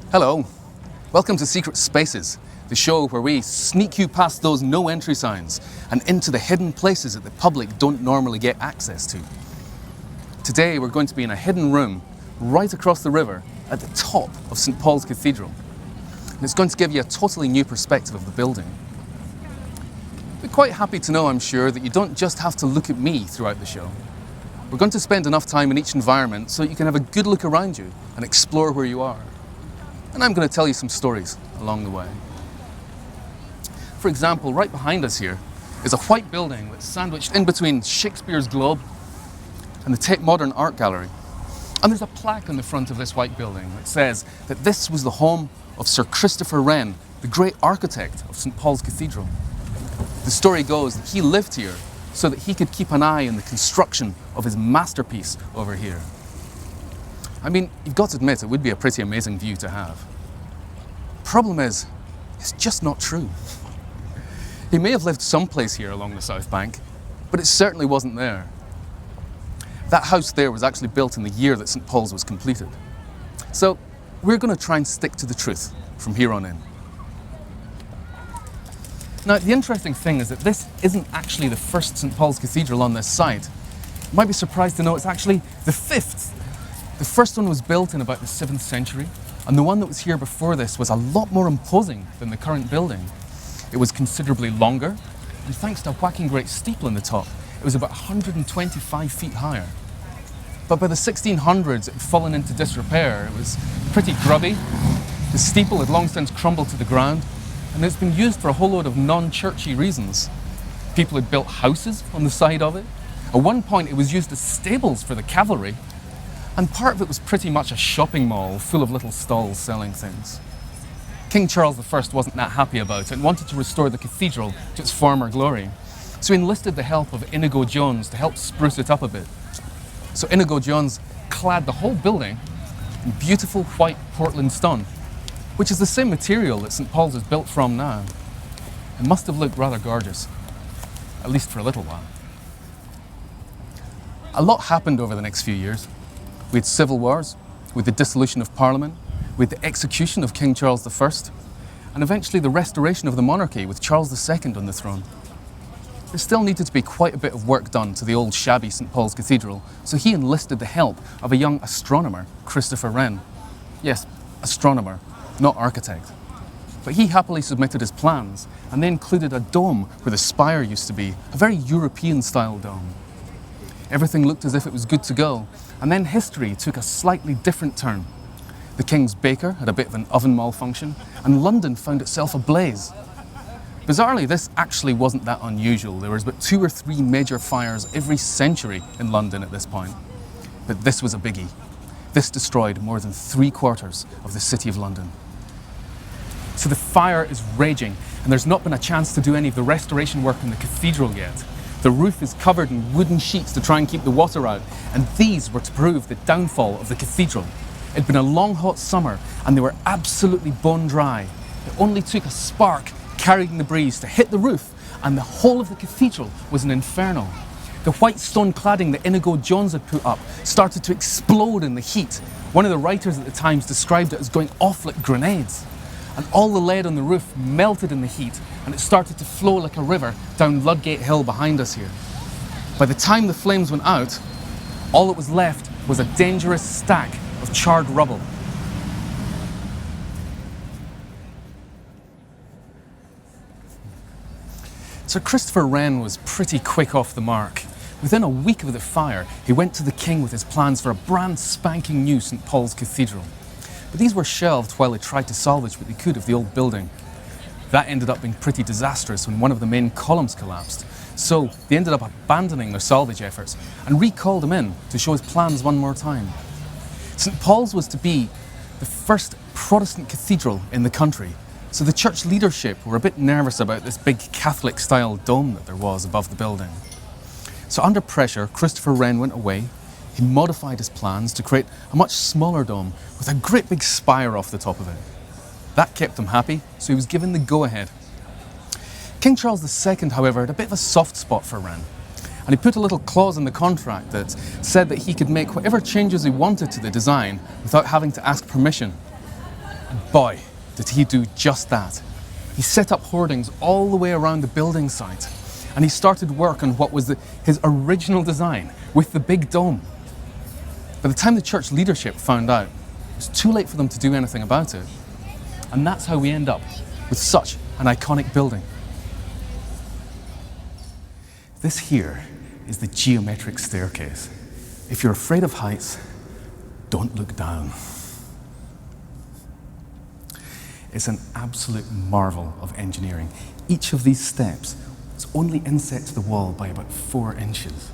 Hello, welcome to Secret Spaces, the show where we sneak you past those no entry signs and into the hidden places that the public don't normally get access to. Today we're going to be in a hidden room right across the river at the top of St. Paul's Cathedral. And it's going to give you a totally new perspective of the building. You're quite happy to know, I'm sure, that you don't just have to look at me throughout the show. We're going to spend enough time in each environment so that you can have a good look around you and explore where you are. And I'm going to tell you some stories along the way. For example, right behind us here is a white building that's sandwiched in between Shakespeare's Globe and the Tate Modern Art Gallery. And there's a plaque on the front of this white building that says that this was the home of Sir Christopher Wren, the great architect of St. Paul's Cathedral. The story goes that he lived here so that he could keep an eye on the construction of his masterpiece over here. I mean, you've got to admit, it would be a pretty amazing view to have. Problem is, it's just not true. He may have lived someplace here along the South Bank, but it certainly wasn't there. That house there was actually built in the year that St. Paul's was completed. So we're going to try and stick to the truth from here on in. Now, the interesting thing is that this isn't actually the first St. Paul's Cathedral on this site. You might be surprised to know it's actually the fifth. The first one was built in about the 7th century, and the one that was here before this was a lot more imposing than the current building. It was considerably longer, and thanks to a whacking great steeple in the top, it was about 125 feet higher. But by the 1600s, it had fallen into disrepair. It was pretty grubby. The steeple had long since crumbled to the ground, and it's been used for a whole load of non-churchy reasons. People had built houses on the side of it. At one point, it was used as stables for the cavalry, and part of it was pretty much a shopping mall full of little stalls selling things. King Charles I wasn't that happy about it and wanted to restore the cathedral to its former glory. So he enlisted the help of Inigo Jones to help spruce it up a bit. So Inigo Jones clad the whole building in beautiful white Portland stone, which is the same material that St. Paul's is built from now. It must have looked rather gorgeous, at least for a little while. A lot happened over the next few years. We had civil wars, with the dissolution of Parliament, with the execution of King Charles I, and eventually the restoration of the monarchy with Charles II on the throne. There still needed to be quite a bit of work done to the old shabby St. Paul's Cathedral, so he enlisted the help of a young astronomer, Christopher Wren. Yes, astronomer, not architect. But he happily submitted his plans, and they included a dome where the spire used to be, a very European-style dome. Everything looked as if it was good to go, and then history took a slightly different turn. The King's baker had a bit of an oven malfunction, and London found itself ablaze. Bizarrely, this actually wasn't that unusual. There was about 2 or 3 major fires every century in London at this point. But this was a biggie. This destroyed more than 3/4 of the City of London. So the fire is raging, and there's not been a chance to do any of the restoration work in the cathedral yet. The roof is covered in wooden sheets to try and keep the water out, and these were to prove the downfall of the cathedral. It'd been a long, hot summer, and they were absolutely bone dry. It only took a spark carried in the breeze to hit the roof, and the whole of the cathedral was an inferno. The white stone cladding that Inigo Jones had put up started to explode in the heat. One of the writers at the Times described it as going off like grenades. And all the lead on the roof melted in the heat, and it started to flow like a river down Ludgate Hill behind us here. By the time the flames went out, all that was left was a dangerous stack of charred rubble. Sir Christopher Wren was pretty quick off the mark. Within a week of the fire, he went to the King with his plans for a brand spanking new St. Paul's Cathedral. But these were shelved while they tried to salvage what they could of the old building. That ended up being pretty disastrous when one of the main columns collapsed. So they ended up abandoning their salvage efforts and recalled him in to show his plans one more time. St. Paul's was to be the first Protestant cathedral in the country, so the church leadership were a bit nervous about this big Catholic-style dome that there was above the building. So under pressure, Christopher Wren went away. He modified his plans to create a much smaller dome with a great big spire off the top of it. That kept him happy, so he was given the go-ahead. King Charles II, however, had a bit of a soft spot for Wren, and he put a little clause in the contract that said that he could make whatever changes he wanted to the design without having to ask permission. Boy, did he do just that. He set up hoardings all the way around the building site, and he started work on what was his original design with the big dome. By the time the church leadership found out, it was too late for them to do anything about it. And that's how we end up with such an iconic building. This here is the geometric staircase. If you're afraid of heights, don't look down. It's an absolute marvel of engineering. Each of these steps is only inset to the wall by about 4 inches,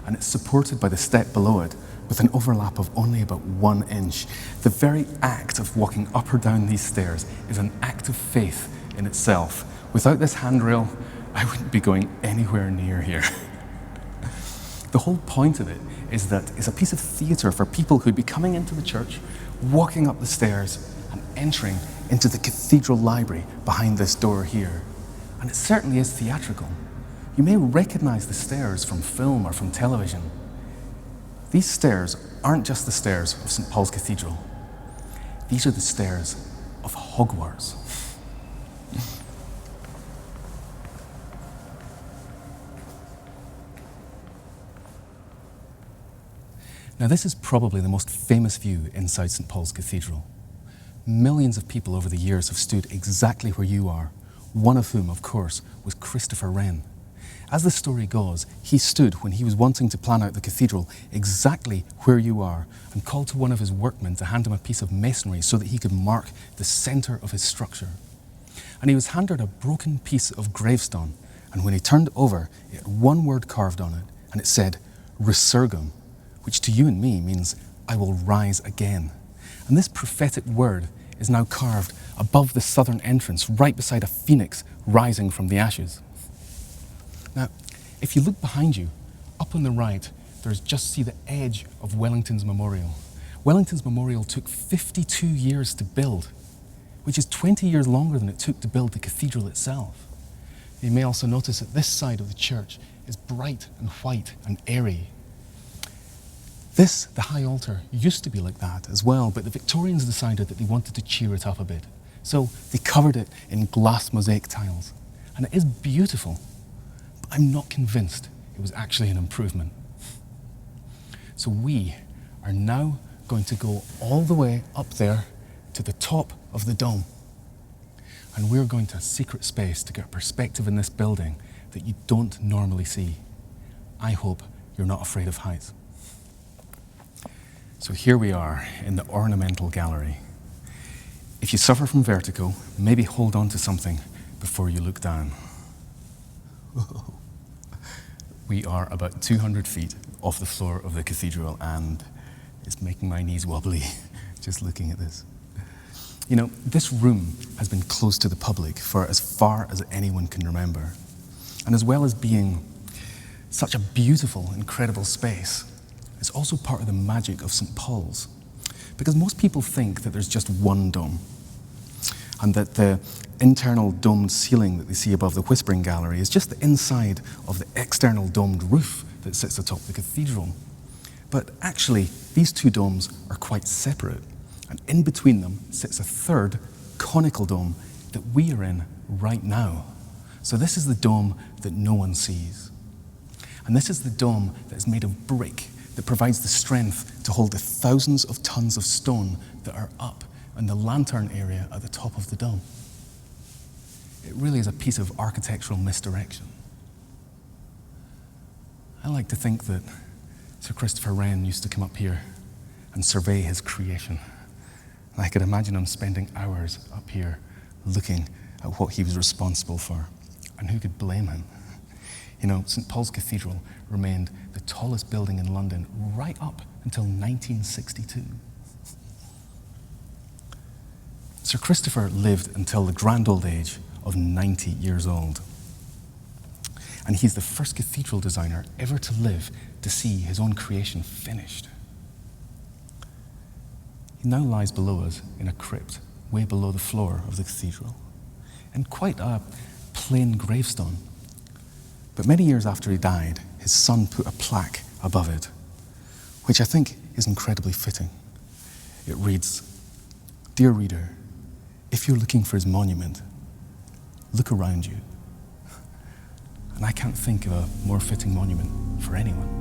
and it's supported by the step below it with an overlap of only about 1 inch. The very act of walking up or down these stairs is an act of faith in itself. Without this handrail, I wouldn't be going anywhere near here. The whole point of it is that it's a piece of theatre for people who'd be coming into the church, walking up the stairs and entering into the cathedral library behind this door here. And it certainly is theatrical. You may recognize the stairs from film or from television. These stairs aren't just the stairs of St. Paul's Cathedral. These are the stairs of Hogwarts. Now, this is probably the most famous view inside St. Paul's Cathedral. Millions of people over the years have stood exactly where you are, one of whom, of course, was Christopher Wren. As the story goes, he stood when he was wanting to plan out the cathedral exactly where you are and called to one of his workmen to hand him a piece of masonry so that he could mark the centre of his structure. And he was handed a broken piece of gravestone, and when he turned it over, it had one word carved on it, and it said, Resurgam, which to you and me means, I will rise again. And this prophetic word is now carved above the southern entrance, right beside a phoenix rising from the ashes. Now, if you look behind you, up on the right, just see the edge of Wellington's Memorial. Wellington's Memorial took 52 years to build, which is 20 years longer than it took to build the cathedral itself. You may also notice that this side of the church is bright and white and airy. This, the high altar, used to be like that as well, but the Victorians decided that they wanted to cheer it up a bit. So they covered it in glass mosaic tiles. And it is beautiful, but I'm not convinced it was actually an improvement. So we are now going to go all the way up there to the top of the dome. And we're going to a secret space to get a perspective in this building that you don't normally see. I hope you're not afraid of heights. So here we are in the ornamental gallery. If you suffer from vertigo, maybe hold on to something before you look down. We are about 200 feet off the floor of the cathedral, and it's making my knees wobbly just looking at this. You know, this room has been closed to the public for as far as anyone can remember. And as well as being such a beautiful, incredible space, it's also part of the magic of St. Paul's. Because most people think that there's just one dome, and that the internal domed ceiling that they see above the Whispering Gallery is just the inside of the external domed roof that sits atop the cathedral. But actually, these two domes are quite separate, and in between them sits a third conical dome that we are in right now. So this is the dome that no one sees. And this is the dome that is made of brick that provides the strength to hold the thousands of tons of stone that are up in the lantern area at the top of the dome. It really is a piece of architectural misdirection. I like to think that Sir Christopher Wren used to come up here and survey his creation. I could imagine him spending hours up here looking at what he was responsible for. And who could blame him? You know, St. Paul's Cathedral remained the tallest building in London right up until 1962. Sir Christopher lived until the grand old age of 90 years old. And he's the first cathedral designer ever to live to see his own creation finished. He now lies below us in a crypt, way below the floor of the cathedral, and quite a plain gravestone. But many years after he died, his son put a plaque above it, which I think is incredibly fitting. It reads, "Dear reader, If you're looking for his monument, look around you. And I can't think of a more fitting monument for anyone.